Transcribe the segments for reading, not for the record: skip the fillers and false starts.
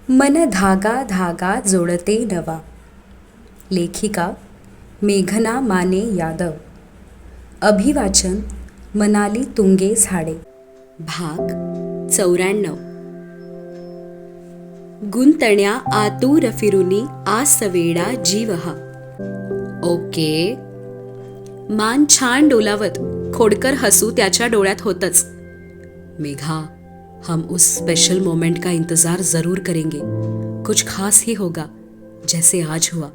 मन धागा धागा जोडते नवा. लेखिका मेघना माने यादव. अभिवाचन मनाली तुंगे झाडे. भाग 94. गुंतण्या आतुर फिरुनी आसवेडा जीवहा. ओके. मान छान डोलावत खोडकर हसू त्याच्या डोळ्यात होतच. मेघा, हम उस स्पेशल मोमेंट का इंतजार जरूर करेंगे. कुछ खास ही होगा, जैसे आज हुआ.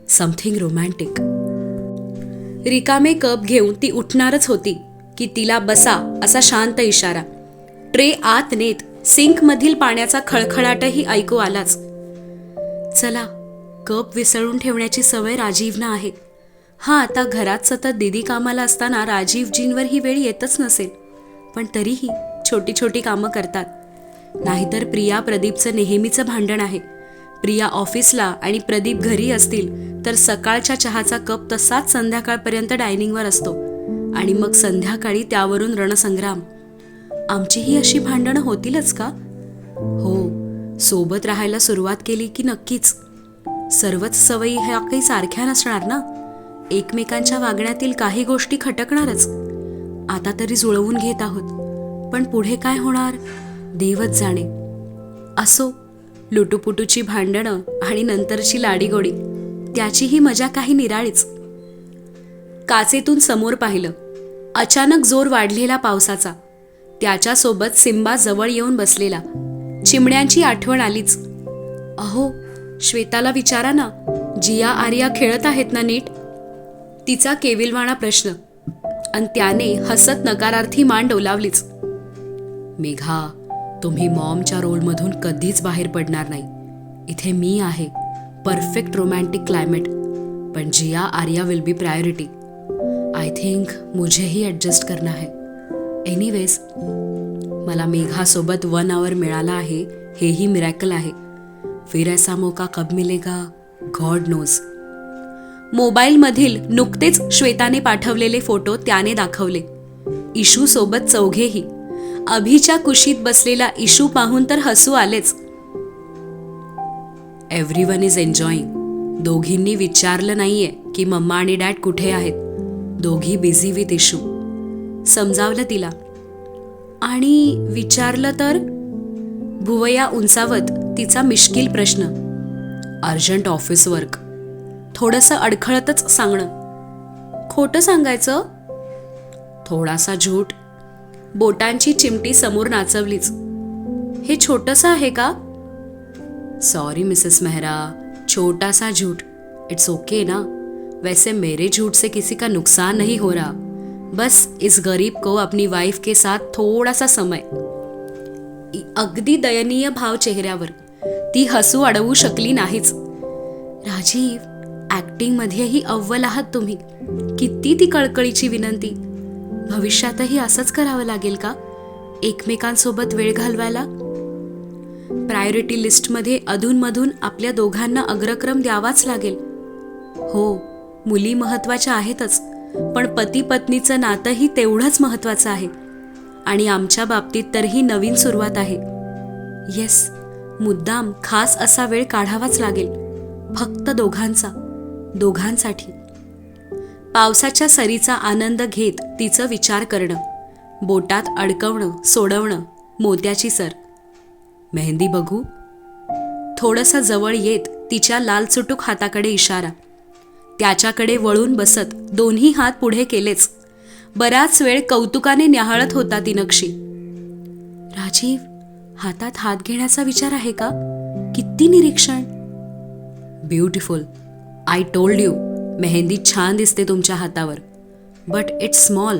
Something romantic. रिकामे कप घेऊन ती उठणारच होती की तिला बसा असा शांत इशारा. ट्रे आत नेत सिंकमधील पाण्याचा खळखळाटही ऐकू आलाच. चला, कप विसळून ठेवण्याची सवय राजीवना आहे. हा, आता घरात सतत दीदी कामाला असताना राजीवजींवर ही वेळ येतच नसेल, पण तरीही छोटी छोटी कामं करतात. नाहीतर प्रिया प्रदीपचं नेहमीचं भांडण आहे. प्रिया ऑफिसला आणि प्रदीप घरी असतील तर सकाळच्या चहाचा कप तसाच संध्याकाळपर्यंत डायनिंगवर असतो आणि मग संध्याकाळी त्यावरून रणसंग्राम. आमचीही अशी भांडणं होतीलच का? हो, सोबत राहायला सुरुवात केली की नक्कीच. सर्वच सवयी ह्या काही सारख्या नसणार ना. एकमेकांच्या वागण्यातील काही गोष्टी खटकणारच. आता तरी जुळवून घेत आहोत, पण पुढे काय होणार देवच जाणे. असो, लुटूपुटूची भांडणं आणि नंतरची लाडीगोडी, त्याचीही मजा काही निराळीच. काचेतून समोर पाहिलं. अचानक जोर वाढलेला पावसाचा. त्याच्यासोबत सिम्बा जवळ येऊन बसलेला. चिमण्यांची आठवण आलीच. अहो, श्वेताला विचारा ना, जिया आर्या खेळत आहेत ना नीट? तिचा केविलवाणा प्रश्न, आणि त्याने हसत नकारार्थी मान डोलावलीच. मेघा, तुम्ही मॉमच्या रोलमधून कधीच बाहेर पडणार नाही. इथे मी आहे, परफेक्ट रोमॅन्टिक क्लायमेट, पण Jiya Arya will be priority. I think मुझेही ॲडजस्ट करना है. एनिवेज, मला मेघासोबत 1 आवर मिळाला आहे, हेही मिरॅकल आहे. फिर ऐसा मौका कब मिलेगा, गॉड नोज. मोबाईलमधील नुकतेच श्वेताने पाठवलेले फोटो त्याने दाखवले. इशू सोबत चौघेही. अभिच्या कुशीत बसलेला इशू पाहून तर हसू आलेच. Everyone is enjoying. दोघींनी विचारलं नाहीये की मम्मा आणि डॅड कुठे आहेत. दोघी बिझी विथ इशू. समजावलं तिला. आणि विचारलं तर? भुवया उंचावत तिचा मिश्किल प्रश्न. Urgent office work. थोडंसं अडखळतच सांगणं. खोटं सांगायचं? थोडासा झूट. बोटांची चिमटी समोर नाचवलीच. हे छोटंसं आहे का? सॉरी मिसेस मेहरा, छोटा सा झूठ. इट्स ओके ना. वैसे मेरे झूठ से किसी का नुकसान नहीं हो रहा. बस इस गरीब को अपनी वाइफ के साथ थोड़ा सा समय. अगदी दयनीय भाव चेहऱ्यावर. ती हसू अडवू शकली नाहीच. राजीव, ॲक्टिंगमध्येही अव्वल आहात तुम्ही. किती ती कळकळीची विनंती. भविष्यातही असंच करावं लागेल का, एकमेकांसोबत वेळ घालवायला? प्रायोरिटी लिस्टमध्ये अधूनमधून आपल्या दोघांना अग्रक्रम द्यावाच लागेल. हो, मुली महत्त्वाच्या आहेतच, पण पती पत्नीचं नातंही तेवढंच महत्त्वाचं आहे. आणि आमच्या बाबतीत तर ही नवीन सुरुवात आहे. येस, मुद्दाम खास असा वेळ काढावाच लागेल. फक्त दोघांसाठी. पावसाच्या सरीचा आनंद घेत तिचं विचार करणं. बोटात अडकवणं सोडवणं. मोत्याची सर. मेहंदी बघू? थोडंसं जवळ येत तिच्या लालचुटूक हाताकडे इशारा. त्याच्याकडे वळून बसत दोन्ही हात पुढे केलेच. बराच वेळ कौतुकाने न्याहाळत होता ती नक्षी. राजीव, हातात हात घेण्याचा विचार आहे का? किती निरीक्षण. Beautiful. I told you, mehndi छान दिसते तुमच्या हातावर. But it's small.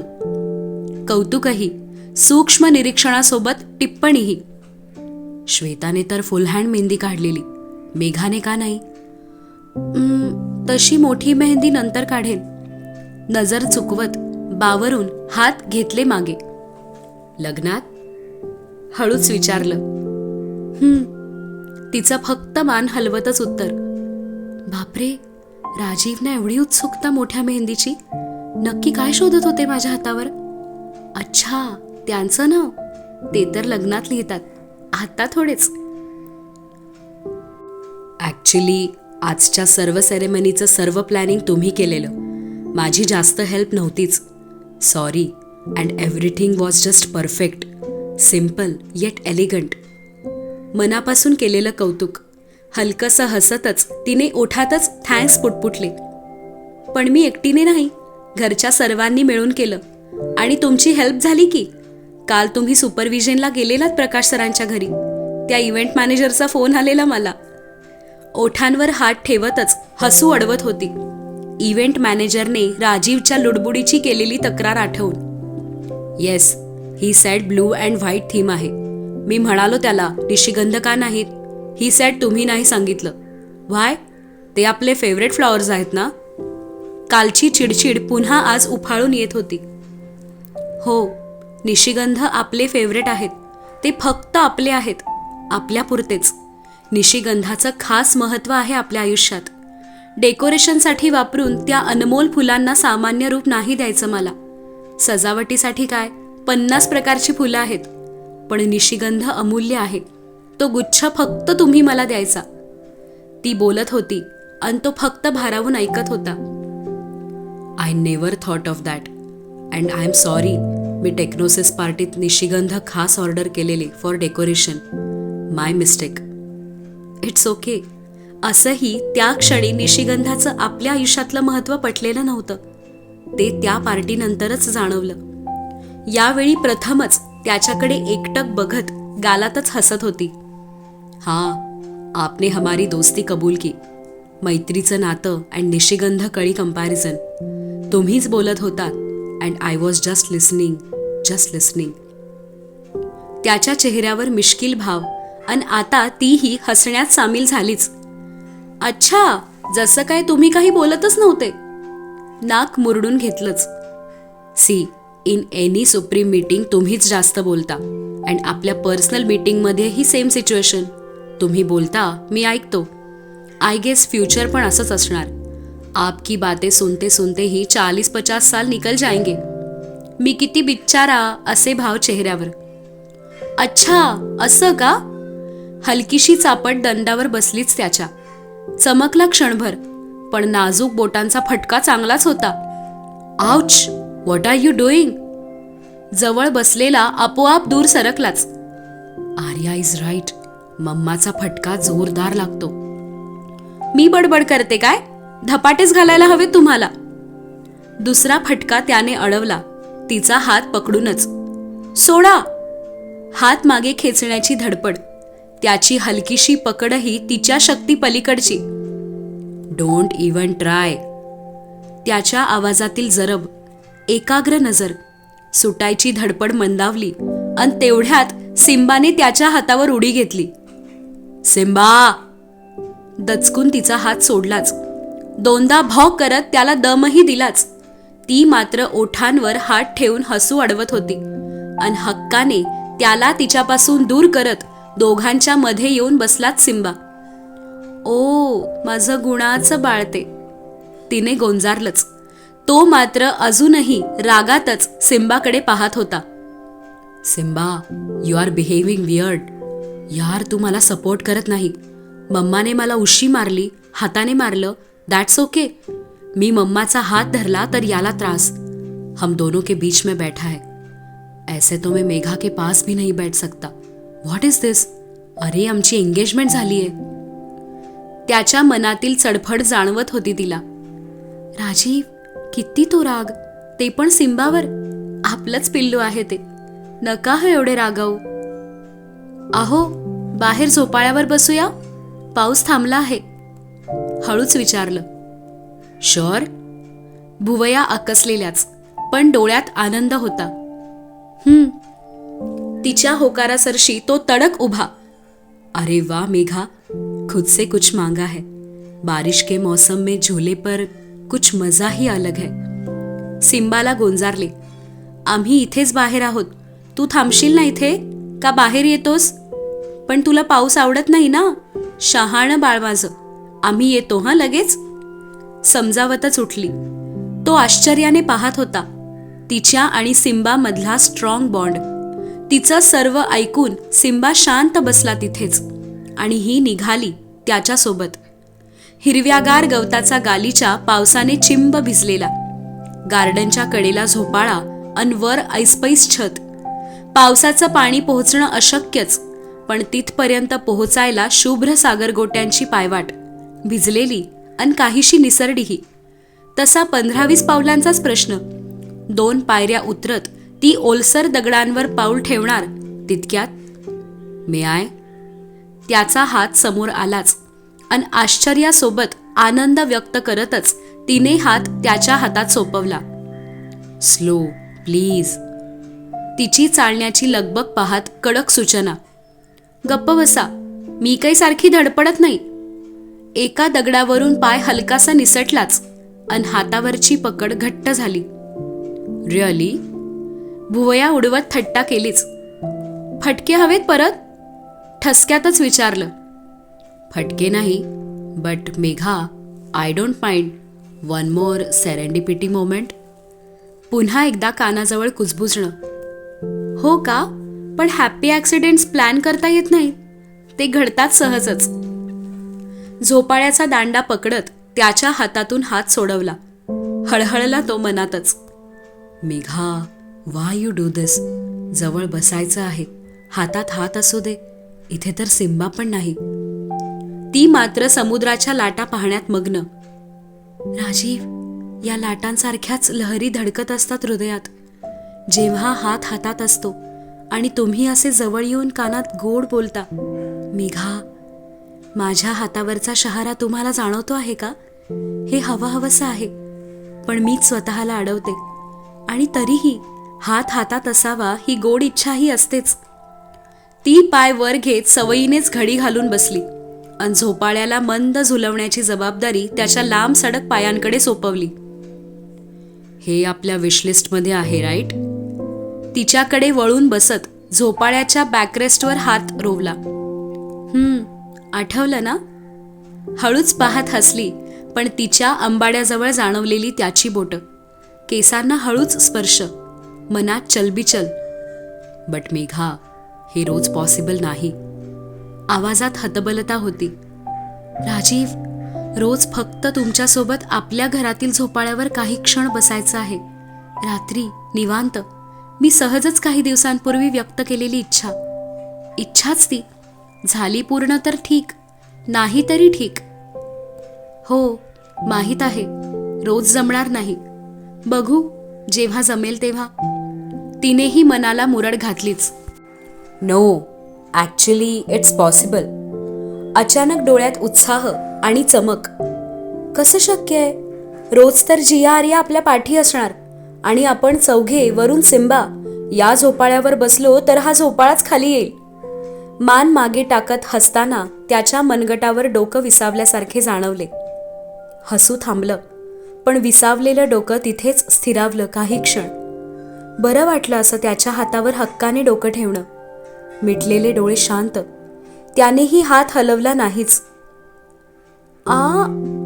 कौतुकही, सूक्ष्म निरीक्षणासोबत टिप्पणीही. श्वेताने तर फुल हँड मेहंदी काढलेली, मेघाने का नाही? तशी मोठी मेहंदी नंतर काढेन. नजर चुकवत बावरून हात घेतले मागे. लग्नात? हळूच विचारलं. तिचं फक्त मान हलवतच उत्तर. बापरे, राजीवने एवढी उत्सुकता मोठ्या मेहंदीची. नक्की काय शोधत होते माझ्या हातावर? अच्छा, त्यांचं नाव. ते तर लग्नात लिहितात, आता थोडेच. ॲक्च्युली आजच्या सर्व सेरेमनीचं सर्व प्लॅनिंग तुम्ही केलेलं. माझी जास्त हेल्प नव्हतीच. Sorry. And everything was just perfect, simple eight elegant. मनापासून केलेलं कौतुक. हलकंसं हसतच तिने ओठातच थँक्स पुटपुटले. पण मी एकटीने नाही, घरच्या सर्वांनी मिळून केलं. आणि तुमची हेल्प झाली की. काल तुम्ही सुपरविजनला गेलेलात प्रकाश सरांच्या घरी. त्या इव्हेंट मॅनेजरचा फोन आलेला मला. ओठांवर हात ठेवतच हसू अडवत होती. इव्हेंट मॅनेजरने राजीवच्या लुडबुडीची केलेली तक्रार आठवून. Yes, he said blue and white theme आहे. मी म्हणालो त्याला निशिगंध का नाहीत. ही सेड तुम्ही नाही सांगितलं. व्हाय? ते आपले फेवरेट फ्लॉवर्स आहेत ना. कालची चिडचिड पुन्हा आज उफाळून येत होती. हो, निशिगंध आपले फेवरेट आहेत. ते फक्त आपले आहेत, आपल्यापुरतेच. निशिगंधाचं खास महत्त्व आहे आपल्या आयुष्यात. डेकोरेशनसाठी वापरून त्या अनमोल फुलांना सामान्य रूप नाही द्यायचं मला. सजावटीसाठी काय 50 प्रकारची फुलं आहेत. पण निशिगंध अमूल्य आहे. तो गुच्छ फक्त तुम्ही मला द्यायचा. ती बोलत होती आणि तो फक्त भारावून ऐकत होता. I never thought of that and I am sorry. मी टेक्नोसिस पार्टीत निशिगंध खास ऑर्डर केलेले for decoration. My mistake. It's okay. असंही त्या क्षणी निशिगंधाचं आपल्या आयुष्यातलं महत्त्व पटलेलं नव्हतं. ते त्या पार्टीनंतरच जाणवलं. यावेळी प्रथमच त्याच्याकडे एकटक बघत गालातच हसत होती. हां, आपने हमारी दोस्ती कबूल की. मैत्रीचं नातं अँड निशिगंध कळी कंपॅरिझन. तुम्हीच बोलत होतात and I was just listening. त्याच्या चेहऱ्यावर मिश्किल भाव आणि आता तीही हसण्यात सामील झालीच. अच्छा, जसं काय तुम्ही काही बोलतच नव्हते. नाक मुरडून घेतलंच. See, in any supreme meeting तुम्हीच जास्त बोलता अँड आपल्या पर्सनल मीटिंगमध्येही सेम सिच्युएशन. तुम्ही बोलता, मी ऐकतो. आय गेस फ्युचर पण असंच असणार. आपकी बातें सुनते सुनते ही 40-50 साल निकल जाएंगे. मी किती बिच्चारा असे भाव चेहऱ्यावर. अच्छा, असं का? हलकीशी चापट दंडावर बसलीच त्याच्या. चमकला क्षणभर, पण नाजूक बोटांचा फटका चांगलाच होता. Ouch, what are you doing? जवळ बसलेला आपोआप दूर सरकलाच. Arya is right. मम्माचा फटका जोरदार लागतो. मी बडबड करते काय? धपाटेच घालायला हवे तुम्हाला. दुसरा फटका त्याने अडवला, तिचा हात पकडूनच. सोडा. हात मागे खेचण्याची धडपड. त्याची हलकीशी पकडही तिच्या शक्ती पलीकडची. Don't even try. त्याच्या आवाजातील जरब, एकाग्र नजर. सुटायची धडपड मंदावली आणि तेवढ्यात सिम्बाने त्याच्या हातावर उडी घेतली. सिम्बा. दचकून तिचा हात सोडलाच. दोनदा भॉक करत त्याला दमही दिलाच. ती मात्र ओठांवर हात ठेवून हसू अडवत होती आणि हक्काने त्याला तिच्यापासून दूर करत दोघांच्या मध्ये येऊन बसलाच सिम्बा. ओ, माझं गुणाचं बाळते. तिने गोंजारलंच. तो मात्र अजूनही रागातच सिम्बाकडे पाहत होता. Simba, you are behaving weird. यार, तू मला सपोर्ट करत नाही. मम्माने मला उशी मारली, हाताने मारलं, दॅट्स ओके. मी मम्माचा हात धरला तर याला त्रास. हम दोनों के बीच में बैठा है. ऐसे तो मैं मेघा के पास भी नहीं बैठ सकता. व्हॉट इज दिस? अरे, आमची एंगेजमेंट झालीये. त्याच्या मनातील चडफड जाणवत होती तिला. राजीव, किती तो राग, ते पण सिम्बावर. आपलंच पिल्लू आहे ते. नका हो एवढे रागावू. अहो, बाहेर झोपाळ्यावर बसूया. पाऊस थांबला आहे. हळूच विचारलं. शुअर? भुवया आकसलेल्याच, पण डोळ्यात आनंद होता. तिच्या होकारासरशी तो तडक उभा. अरे वाह मेघा, खुद से कुछ मांगा है. बारिश के मौसम में झूले पर कुछ मजा ही अलग है. सिम्बाला गोंजारले. आम्ही इथेच बाहेर आहोत. तू थांबशील ना इथे, का बाहेर येतोस? पण तुला पाऊस आवडत नाही ना? शहाणं बाळ माझं. आम्ही येतो हां लगेच. समजावतच उठली. तो आश्चर्याने पाहत होता. तिच्या आणि सिम्बा मधला स्ट्रॉंग बॉन्ड. तिचं सर्व ऐकून सिम्बा शांत बसला तिथेच आणि ही निघाली त्याच्यासोबत. हिरव्यागार गवताचा गालीचा पावसाने चिंब भिजलेला, गार्डनच्या कडेला झोपाळा अन वर ऐसपैस छत. पावसाचं पाणी पोहोचणं अशक्यच, पण तिथपर्यंत पोहोचायला शुभ्र सागरगोट्यांची पायवाट, भिजलेली अन काहीशी निसरडीही. तसा 15-20 पावलांचाच प्रश्न. 2 पायऱ्या उतरत ती ओलसर दगडांवर पाऊल ठेवणार तितक्यात "मे आय?" त्याचा हात समोर आलाच, अन आश्चर्यासोबत आनंद व्यक्त करतच तिने हात त्याच्या हातात सोपवला. "Slow please." तिची चालण्याची लगबग पाहत कडक सूचना. "गप्प बसा, मी काही सारखी धडपडत नाही." एका दगडावरून पाय हलकासा निसटलाच, अन हातावरची पकड घट्ट झाली. "रिअली?" भुवया उडवत थट्टा केलीच. "फटके हवेत परत?" ठसक्यातच विचारलं. "फटके नाही, but Megha, I don't mind one more serendipity moment." पुन्हा एकदा कानाजवळ कुजबुजणं. "हो का? पण हॅपी ॲक्सिडेंट्स प्लॅन करता येत नाहीत, ते घडतात सहजच." झोपाळ्याचा दांडा पकडत त्याच्या हातातून हात सोडवला. हळहळला तो मनातच. "मेघा, व्हाय यू डू दिस? जवळ बसायचं आहे, हातात हात असू दे, इथे तर सिम्बा पण नाही." ती मात्र समुद्राच्या लाटा पाहण्यात मग्न. "राजीव, या लाटांसारख्याच लहरी धडकत असतात हृदयात, जेव्हा हात हातात असतो आणि तुम्ही असे जवळ येऊन कानात गोड बोलता. मेघा, माझ्या हातावरचा शहारा तुम्हाला जाणवतो आहे का? हे हवंहवंसं आहे, पण मीच स्वतःला अडवते. आणि तरीही हात हातात असावा ही गोड इच्छाही असतेच." ती पाय वर घेत सवयीनेच घडी घालून बसली, अन झोपाळ्याला मंद झुलवण्याची जबाबदारी त्याच्या लांब सडक पायांकडे सोपवली. "हे आपल्या विशलिस्टमध्ये आहे, राईट?" तिच्याकडे वळून बसत झोपाळ्याच्या बॅकरेस्टवर हात रोवला. आठवलं ना?" हळूच पाहत हसली, पण तिच्या अंबाड्याजवळ जाणवलेली त्याची बोटं, केसांना हळूच स्पर्श, मनात चलबिचल. "बट मेघा, हे रोज पॉसिबल नाही." आवाजात हतबलता होती. "राजीव, रोज फक्त तुमच्यासोबत आपल्या घरातील झोपाळ्यावर काही क्षण बसायचं आहे, रात्री निवांत. मी सहजच काही दिवसांपूर्वी व्यक्त केलेली इच्छाच ती. झाली पूर्ण तर ठीक, नाही तरी ठीक." "हो, माहीत आहे, रोज जमणार नाही. बघू, जेव्हा जमेल तेव्हा." तिनेही मनाला मुरड घातलीच. "No, actually it's possible." अचानक डोळ्यात उत्साह आणि चमक. "कसं शक्य आहे? रोज तर जिया आर्या आपल्या पाठी असणार, आणि आपण चौघे वरून सिम्बा या झोपाळ्यावर बसलो तर हा झोपाळाच खाली येईल." मान मागे टाकत हसताना त्याच्या मनगटावर डोकं विसावल्यासारखे जाणवले. हसू थांबलं, पण विसावलेलं डोकं तिथेच स्थिरावलं काही क्षण. बरं वाटलं असं त्याच्या हातावर हक्काने डोकं ठेवणं. मिटलेले डोळे शांत, त्यानेही हात हलवला नाहीच.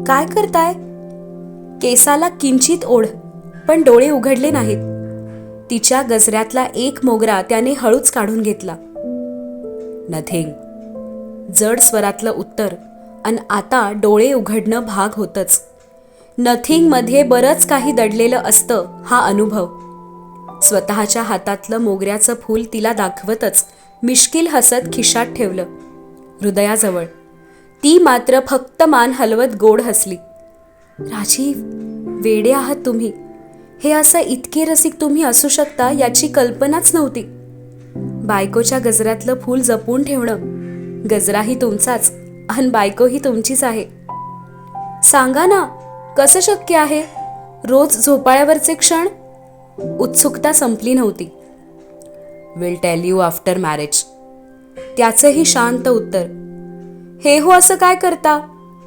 काय करताय?" केसाला किंचित ओढ, पण डोळे उघडले नाहीत. तिच्या गजऱ्यातला एक मोगरा त्याने हळूच काढून घेतला. "नथिंग." जड स्वरातलं उत्तर, अन आता डोळे उघडणं भाग होतच. नथिंगमध्ये बरंच काही दडलेलं असतं हा अनुभव. स्वतःच्या हातातलं मोगऱ्याचं फूल तिला दाखवतच मिश्किल हसत खिशात ठेवलं, हृदयाजवळ. ती मात्र फक्त मान हलवत गोड हसली. "राजीव, वेडे आहात तुम्ही. हे असं इतके रसिक तुम्ही असू शकता याची कल्पनाच नव्हती. बायकोच्या गजऱ्यातलं फूल जपून ठेवणं, गजराही तुमचाच अन बायकोही तुमचीच आहे. सांगा ना, कसं शक्य आहे? रोज झोपाळ्यावरचे क्षण?" उत्सुकता संपली नव्हती. "Will tell you after marriage." त्याचंही शांत उत्तर. "हे हो, असं काय करता?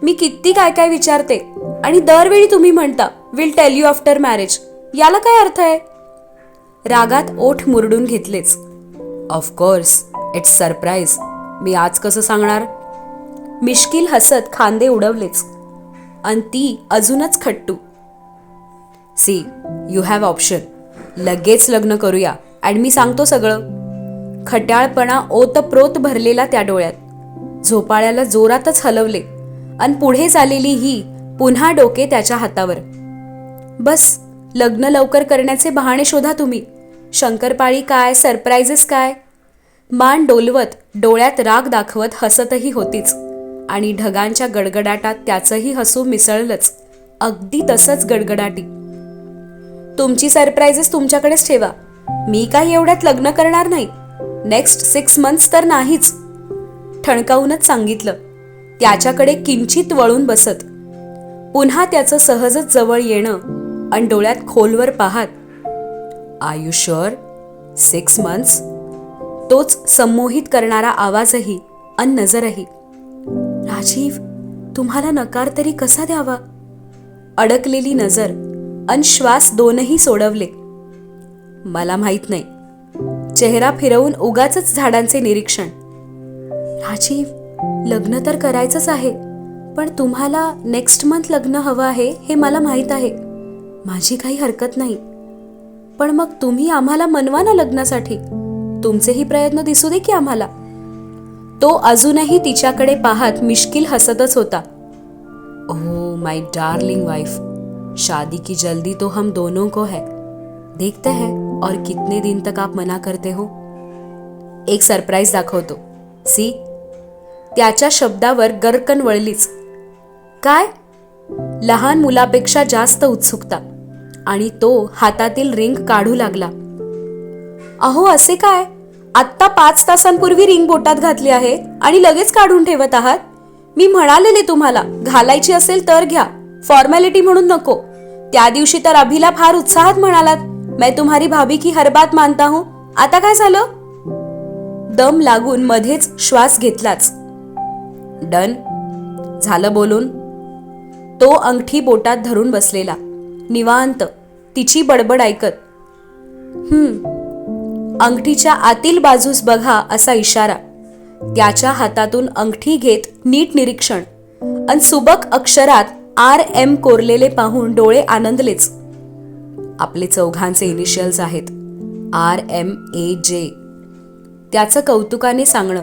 मी किती काय काय विचारते, आणि दरवेळी तुम्ही म्हणता will tell you after marriage. याला काय अर्थ आहे?" रागात ओठ मुरडून घेतलेच. "Of course, it's surprise. मी आज कसं सांगणार?" मिश्किल हसत खांदे उडवलेच, अन ती अजूनच खट्टू. "See, you have option. लगेच लग्न करूया आणि मी सांगतो सगळं." खट्याळपणा ओतप्रोत भरलेला त्या डोळ्यात. झोपाळ्याला जोरातच हलवले, अन पुढे झालेली ही पुन्हा डोके त्याच्या हातावर. बस लग्न लवकर करण्याचे बहाणे शोधा तुम्ही. शंकरपाळी काय, सरप्राईजेस काय. मान डोलवत, डोळ्यात राग दाखवत हसतही होतीच आणि ढगांच्या गडगडाटात त्याचंही हसू मिसळलंच, अगदी तसंच गडगडाटी. तुमची सरप्राईजेस तुमच्याकडेच ठेवा. मी काही एवढ्यात लग्न करणार नाही. नेक्स्ट 6 months तर नाहीच, ठणकावूनच सांगितलं, त्याच्याकडे किंचित वळून बसत. पुन्हा त्याचं सहजच जवळ येणं आणि डोळ्यात खोलवर पाहत. Are you sure? 6 months? तोच संमोहित करणारा आवाजही अन नजरही. राजीव, तुम्हाला नकार तरी कसा द्यावा. अडकलेली नजर अन श्वास दोनही सोडवले. मला माहित नाही. चेहरा फिरवून उगाचच झाडांचे निरीक्षण. राजीव, लग्न तर करायचंच आहे, पण तुम्हाला नेक्स्ट मंथ लग्न हवं आहे हे मला माहीत आहे. माझी काही हरकत नाही, पण मग तुम्ही आम्हाला मनवा ना लग्नासाठी. तुमचेही प्रयत्न दिसू दे की आम्हाला. तो अजूनही तिच्याकडे पाहत मिश्किल हसतच होता. ओह माय डार्लिंग वाइफ, शादी की जल्दी तो हम दोनों को है. देखते हैं और कितने दिन तक आप मना करते हो. एक सरप्राईज दाखवतो. सी. त्याच्या शब्दावर गरकन वळलीच. काय? लहान मुलापेक्षा जास्त उत्सुकता आणि तो हातातील रिंग काढू लागला. अहो असे काय? आत्ता 5 तासांपूर्वी रिंग बोटात घातली आहे आणि लगेच काढून ठेवत आहात. मी म्हणालेले तुम्हाला, घालायची असेल तर घ्या, फॉर्मॅलिटी म्हणून नको. त्या दिवशी तर अभिला फार उत्साहात म्हणालात, मैं तुम्हारी भाभी की हर बात मानता हूं. आता काय झालं? दम लागून मध्येच श्वास घेतलाच. डन झालं बोलून. तो अंगठी बोटात धरून बसलेला, निवांत, तिची बडबड ऐकत. अंगठीच्या आतील बाजूस बघा असा इशारा. त्याच्या हातातून अंगठी घेत नीट निरीक्षण अन सुबक अक्षरात RM कोरलेले पाहून डोळे आनंदलेच. आपले चौघांचे इनिशियल्स आहेत, RMAJ. त्याचं कौतुकाने सांगणं.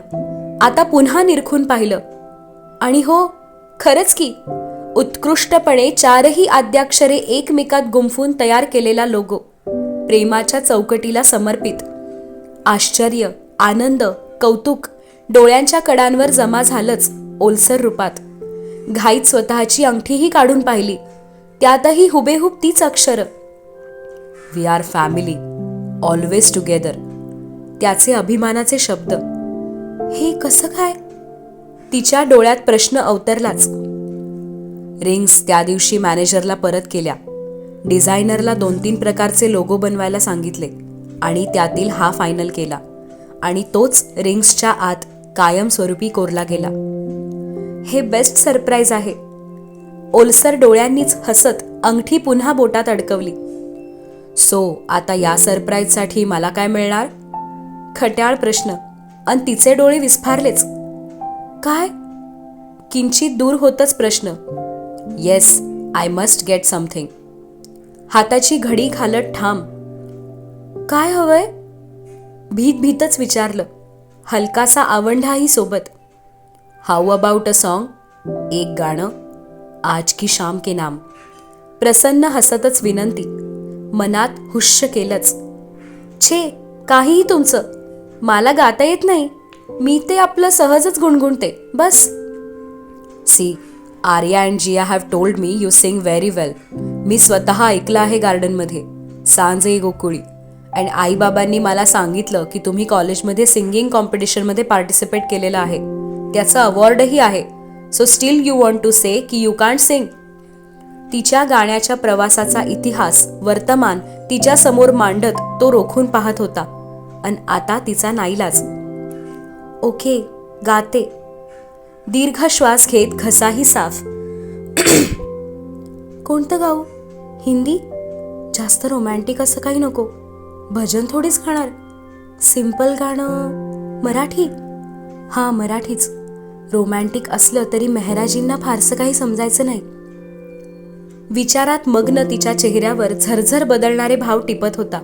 आता पुन्हा निरखून पाहिलं आणि हो, खरंच की, उत्कृष्टपणे 4ही आद्याक्षरे एकमेकात गुंफून तयार केलेला लोगो, प्रेमाच्या चौकटीला समर्पित. आश्चर्य, आनंद, कौतुक डोळ्यांच्या कडांवर जमा झालंच ओलसर रूपात. घाईत स्वतःची अंगठीही काढून पाहिली, त्यातही हुबेहूब तीच अक्षरं. We are family, always together. त्याचे अभिमानाचे शब्द. हे कसं काय? तिच्या डोळ्यात प्रश्न अवतरलाच. रिंग्स त्या दिवशी मॅनेजरला परत केल्या. डिझायनरला 2-3 प्रकारचे लोगो बनवायला सांगितले आणि त्यातील हा फायनल केला आणि तोच रिंग्सच्या आत कायमस्वरूपी कोरला गेला. हे बेस्ट सरप्राईज आहे. ओलसर डोळ्यांनीच हसत अंगठी पुन्हा बोटात अडकवली. सो आता या सरप्राईजसाठी मला काय मिळणार? खट्याळ प्रश्न अन तिचे डोळे विस्फारलेच. काय? किंचित दूर होतच प्रश्न. Yes, I must get something. हाताची घडी घालत ठाम. काय हवंय? भीतच विचारलं, हलकासा आवंढाही सोबत. How about a song? एक गाणं, आज की शाम के नाम. प्रसन्न हसतच विनंती. मनात हुश्य केलंच. छे, काहीही तुमचं, मला गाता येत नाही. मी ते आपलं सहजच गुणगुणते, बस. See, Arya and Jiya have told me you sing very well. मी स्वतः ऐकलं आहे गार्डनमध्ये, सांजे गोकुळी. अँड आईबाबांनी मला सांगितलं की तुम्ही कॉलेजमध्ये सिंगिंग कॉम्पिटिशनमध्ये पार्टिसिपेट केलेलं आहे. त्याचं अवॉर्डही आहे. So still you want to say की यू कांट सिंग. तिच्या गाण्याच्या प्रवासाचा इतिहास, वर्तमान तिच्या समोर मांडत तो रोखून पाहत होता. अन आता तिचा नाईलाज. ओके, गाते. दीर्घ श्वास घेत घसाही साफ. कोणतं गाऊ? हिंदी? जास्त रोमॅन्टिक असं काही नको. भजन थोडीच गाणार. सिंपल गाणं. मराठी? हां, मराठीच. रोमॅन्टिक असलं तरी मेहराजींना फारसं काही समजायचं नाही. विचारात मग्न तिच्या चेहऱ्यावर झरझर बदलणारे भाव टिपत होता.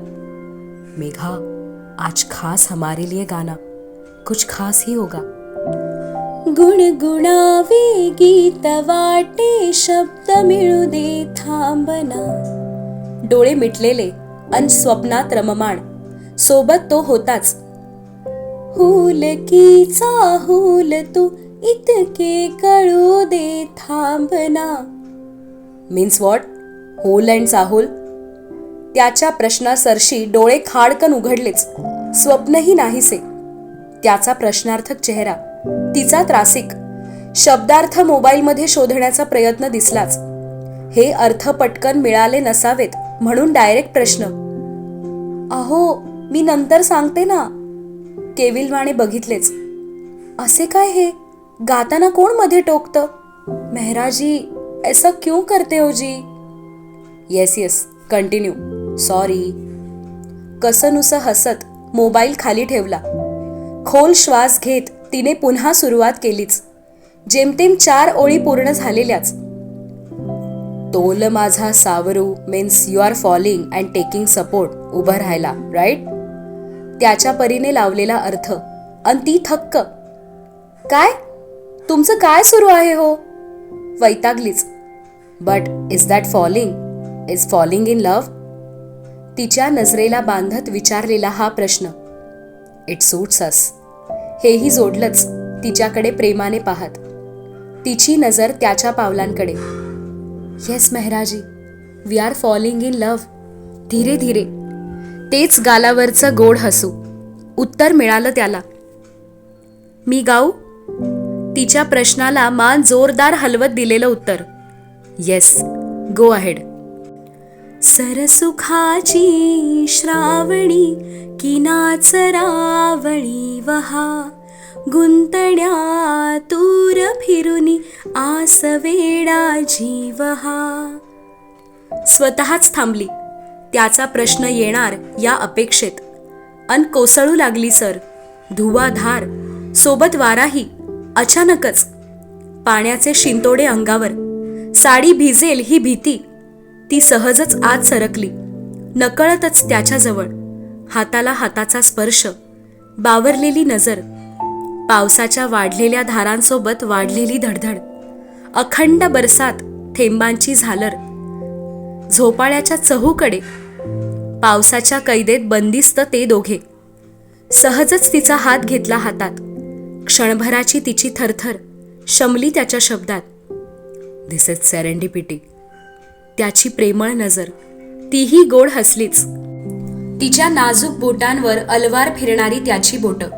मेघा, आज खास हमारे लिए गाना, कुछ खास ही होगा. गुणगुणावे गीत वाटे शब्द मिळू दे थांबना. डोळे मिटलेले अन स्वप्नात रममाण, सोबत तो होताच. हुलकीचा हुल तू इतके कळू दे थांबना. Means what? होल अँड चाहूल? त्याच्या प्रश्नासरशी डोळे खाडकन उघडलेच, स्वप्नही नाहीसे. त्याचा प्रश्नार्थक चेहरा, तिचा त्रासिक शब्दार्थ मोबाईलमध्ये शोधण्याचा प्रयत्न दिसलाच. हे अर्थ पटकन मिळाले नसावेत म्हणून डायरेक्ट प्रश्न. अहो, मी नंतर सांगते ना. केविलवाणे बघितलेच. असे काय हे? गाताना कोण मध्ये टोकतं? मेहराजी, ऐसा क्यों करते हो जी? Yes, continue. सॉरी. कसनुसं हसत मोबाईल खाली ठेवला. खोल श्वास घेत तिने पुन्हा सुरुवात केलीच. जेमतेम 4 ओळी पूर्ण झालेल्याच. तोल माझा सावरू means you are falling and taking support. उभं राहायला, राईट? त्याच्या परीने लावलेला अर्थ. अन ती थक्क. काय? तुमचं काय सुरू आहे हो? वैतागलीच. But is that falling? Is falling in love? तिच्या नजरेला बांधत विचारलेला हा प्रश्न. It suits us. हेही जोडलंच तिच्याकडे प्रेमाने पाहत. तिची नजर त्याच्या पावलांकडे. Yes Mehraji, we are falling in love. धीरे धीरे. तेच गालावरचं गोड हसू. उत्तर मिळालं त्याला. मी गाऊ? तिच्या प्रश्नाला मान जोरदार हलवत दिलेलं उत्तर. Yes, go ahead. सरसुखाची श्रावणी किनाच रावळी वहा, गुंतण्या तूर फिरुनी आस वेडा जीवहा. स्वतःच थांबली त्याचा प्रश्न येणार या अपेक्षेत. अन कोसळू लागली सर. धुवाधार, सोबत वाराही. अचानकच पाण्याचे शिंतोडे अंगावर. साडी भिजेल ही भीती. ती सहजच आत सरकली. नकळतच त्याच्याजवळ. हाताला हाताचा स्पर्श. बावरलेली नजर. पावसाच्या वाढलेल्या धारांसोबत वाढलेली धडधड. अखंड बरसात थेंबांची झालर. झोपाळ्याच्या चहूकडे पावसाच्या कैदेत बंदिस्त ते दोघे. सहजच तिचा हात घेतला हातात. क्षणभराची तिची थरथर शमली त्याच्या शब्दात. दिस इज सेरेंडिपिटी. त्याची प्रेमळ नजर. तीही गोड हसलीच. तिच्या नाजूक बोटांवर अलवार फिरणारी त्याची बोटं.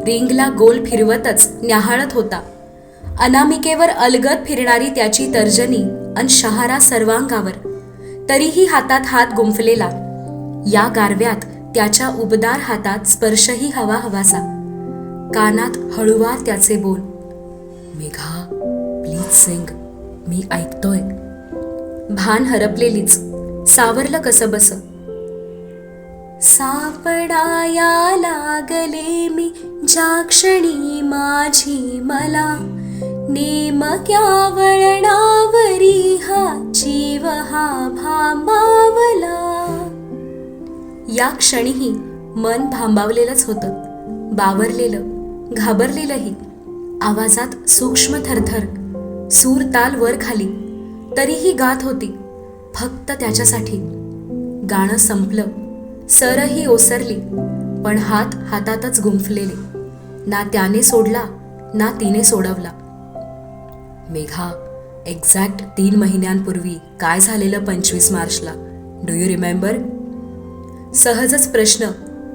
रिंगला गोल फिरवतच न्याहाळत होता. अनामिकेवर अलगद फिरणारी त्याची तर्जनी अन शहारा सर्वांगावर. तरीही हातात हात गुंफलेला. या गारव्यात त्याच्या उबदार हातात स्पर्शही हवा हवासा. कानात हळुवार त्याचे बोल. मेघा, प्लीज सिंग, मी ऐकतोय. भान हरपलेलीच. सावरलं कसंबस. सापडाया लागले मी ज्या क्षणी माझी मला, नेमक्या वळणावरी हा जीव हा भांबावला. या क्षणीही मन भांबावलेलंच होतं. बावरलेलं, घाबरलेलंही. आवाजात सूक्ष्म थरथर. सूर ताल वर खाली. तरीही गात होती फक्त त्याच्यासाठी. गाणं संपलं. सरही ओसरली. पण हात हातातच गुंफलेले. ना त्याने सोडला ना तिने सोडवला. मेघा, एक्झॅक्ट 3 महिन्यांपूर्वी काय झालेलं 25 मार्चला? Do you remember? सहजच प्रश्न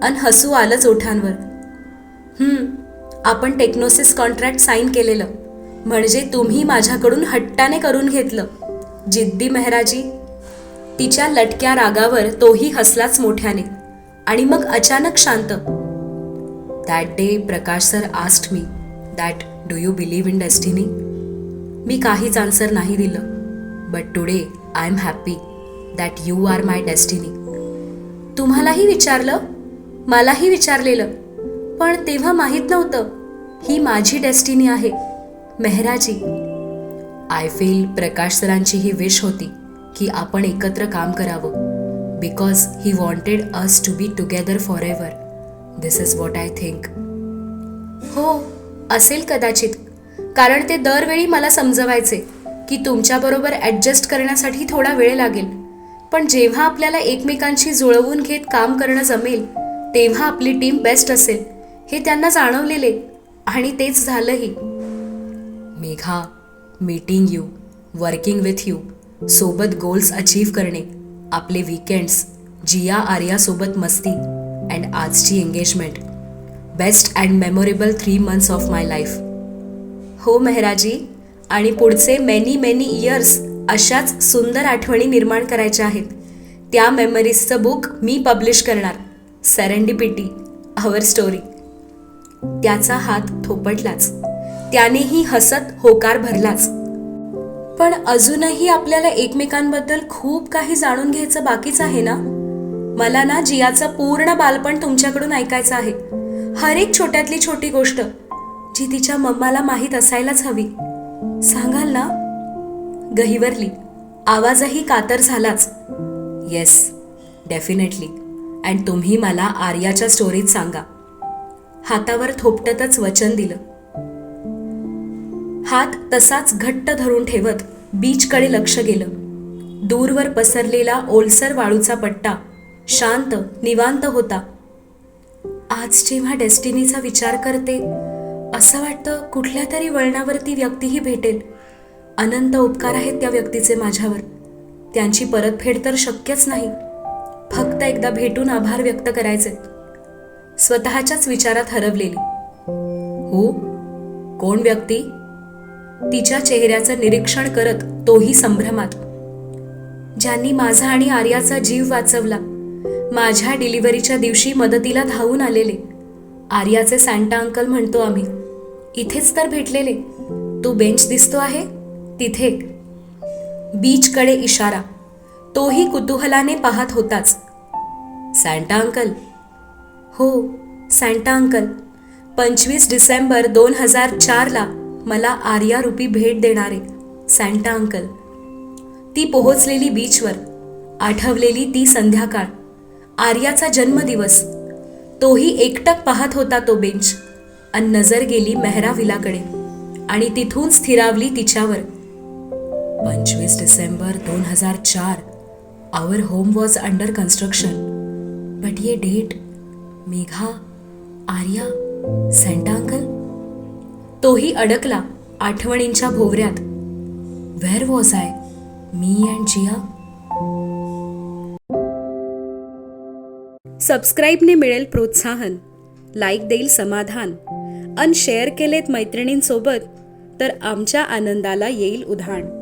अन हसू आलंच ओठांवर. आपण टेक्नोसिस कॉन्ट्रॅक्ट साईन केलेलं. म्हणजे तुम्ही माझ्याकडून हट्टाने करून घेतलं. जिद्दी मेहराजी. तिच्या लटक्या रागावर तोही हसलाच मोठ्याने. आणि मग अचानक शांत. That day Prakash sir asked me that do you believe in destiny? मी काहीच आन्सर नाही दिलं. But today I am happy that you are my destiny. तुम्हालाही विचारलं, मलाही विचारलेलं. पण तेव्हा माहीत नव्हतं ही माझी डेस्टिनी आहे मेहराजी. आय फील प्रकाश सरांची ही विश होती की आपण एकत्र काम करावं. Because he wanted us to be together for ever. This is what I think. हो, असेल कदाचित. कारण ते दरवेळी मला समजवायचे की तुमच्याबरोबर ॲडजस्ट करण्यासाठी थोडा वेळ लागेल, पण जेव्हा आपल्याला एकमेकांशी जुळवून घेत काम करणं जमेल तेव्हा आपली टीम बेस्ट असेल हे त्यांना जाणवलेले आणि तेच झालंही. Megha, meeting you, working with you, सोबत गोल्स अचीव्ह करणे, आपले वीकेंड्स, जिया आर्यासोबत मस्ती अँड आजची engagement, best and memorable 3 months of my life. हो मेहराजी, आणि पुढचे मेनी इयर्स अशाच सुंदर आठवणी निर्माण करायच्या आहेत. त्या मेमरीजचं बुक मी पब्लिश करणार, सेरेंडिपिटी आवर स्टोरी. त्याचा हात थोपटलाच. त्यानेही हसत होकार भरलाच. पण अजूनही आपल्याला एकमेकांबद्दल खूप काही जाणून घ्यायचं बाकीच आहे ना. मला ना जियाचं पूर्ण बालपण तुमच्याकडून ऐकायचं आहे. हर एक छोट्यातली छोटी गोष्ट जी तिच्या मम्माला माहीत असायलाच हवी. सांगाल ना. गहिवरली. आवाजही कातर झालाच. Yes, definitely. अँड तुम्ही मला आर्याच्या स्टोरीत सांगा. हातावर थोपटतच वचन दिलं. हात तसाच घट्ट धरून ठेवत बीचकडे लक्ष गेलं. दूरवर पसरलेला ओलसर वाळूचा पट्टा शांत निवांत होता. आज जेव्हा डेस्टिनीचा विचार करते असं वाटतं कुठल्या तरी वळणावरती व्यक्तीही भेटेल. अनंत उपकार आहेत त्या व्यक्तीचे माझ्यावर. त्यांची परतफेड तर शक्यच नाही. फक्त एकदा भेटून आभार व्यक्त करायचे. स्वतःच्याच विचारात हरवलेली. हो, कोण व्यक्ती? तिच्या चेहऱ्याचं निरीक्षण करत तोही संभ्रमात. ज्यांनी माझा आणि आर्याचा जीव वाचवला. माझ्या डिलिव्हरीच्या दिवशी मदतीला धावून आलेले. आर्याचे सांता अंकल म्हणतो आम्ही. इथेच तर भेटलेले. तू बेंच दिसतो आहे तिथे. बीचकडे इशारा. तोही कुतूहलाने पाहत होताच. Santa uncle? हो, सांता अंकल. 25 डिसेंबर 2004 मला आर्यारूपी भेट देणारे सांता अंकल. ती पोहोचलेली बीचवर. आठवलेली ती संध्याकाळ. आर्याचा जन्मदिवस. तोही एकटक पाहत होता तो बेंच. अन नजर गेली मेहराविलाकडे आणि तिथून स्थिरावली तिच्यावर. 25 December 2004. Our home was under construction. But ये date, Megha, Arya, Santa uncle. तोही अडकला आठवणींच्या भोवऱ्यात. Where was I? मी अँड जिया. सबस्क्राईबने मिळेल प्रोत्साहन, लाईक देईल समाधान, अन शेअर केलेत मैत्रिणींसोबत तर आमच्या आनंदाला येईल उधाण.